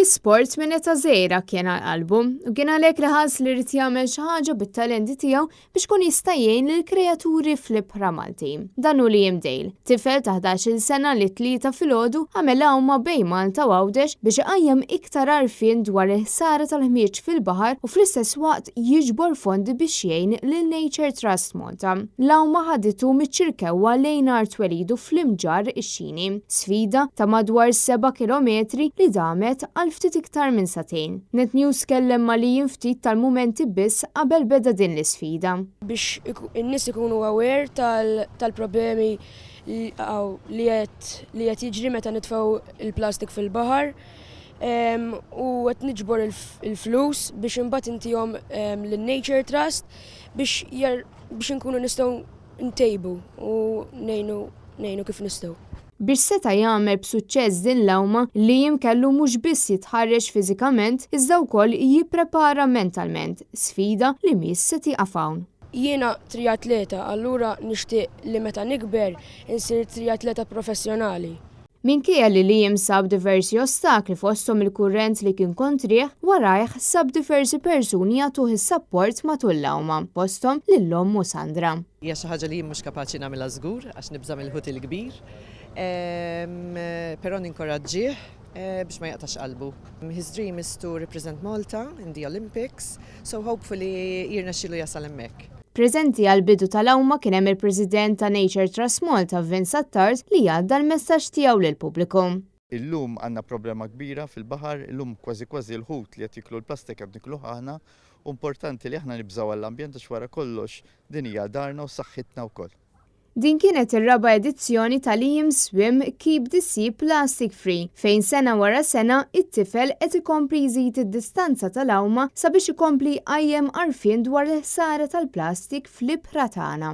L-isport minn eta żgħira kien għal-qalbu u kien għalhekk li ħass li rid jagħmel xi ħaġa bit-talenti tiegħu biex kun jista' jgħin lill-kreaturi fl-ibħra Malti. Dan hu Liam Dale, tifel ta' 11-il sena li tlieta filgħodu għamel huma bejn Malta u Għawdex biex iqajjem iktar għarfien dwar il-ħsara tal-ħmieġ fil-baħar u fl-istess waqt jiġbor fondi biex jgħin lil-Nature Trust Malta. L-awma ħaditu miċ-ċirkewwa lejn Art Welidu fl-imġar ix-Xini, sfida ta' madwar 7 kilometri li damet għal ftit iktar minn satejn. Net News kellem ma' Liam ftit tal-mumenti biss qabel beda din l-isfida. Biex in-nies ikunu aware tal-problemi li qed jiġri meta nitfgħu il-plastik fil-baħar u qed niġbor il-flus biex imbagħad intihom lin-Nature Trust biex inkunu nistgħu ntejbu u ngħinu kif nistgħu. Biex seta' jagħmel b'suċċess din l-awma, Liam kellu mhux biss jitħarreġ fiżikament iżda wkoll jipprepara mentalment, sfida li miss se tieqaf hawn. Jiena triatleta, allura nixtieq li meta nikber insir triatleta professjonali. Minkejja li Liam sab diversi ostakli fosthom il-kurrent li kien kontrih, warajh sab diversi persuni jagħtuh is-sapport matul l-awma, fosthom lil-omm u Sandra. Hija xi ħaġa li jien mhux kapaċi nagħmilha żgur għax nibża mill-ħut il-kbir, però ninkoraġġih biex ma jaqtax qalbu. His dream is to represent Malta in the Olympics, so hopefully jirnexxielu jasal hemmhekk. Preżenti għal-bidu tal-awma kien hemm il-President ta' Nature Trust Malta Vince Attard li għadda l-messaġġ tiegħu lill-pubbliku. Illum għandna problema kbira fil-baħar, illum kważi l-ħut li qed jiklu l-plastik qed niklu ħana, u importanti li aħna nibżgħu għall-ambjent għax wara kollox din hija darna u saħħitna wkoll. Din kienet ir-raba edizzjoni ta' Liam Swim Keep the Sea Plastic Free, fejn sena wara sena it-tifel qed ikompli jżid id-distanza tal-awma sabiex ikompli qajjem għarfien dwar il-ħsara tal-plastik fl-ibħra tagħna.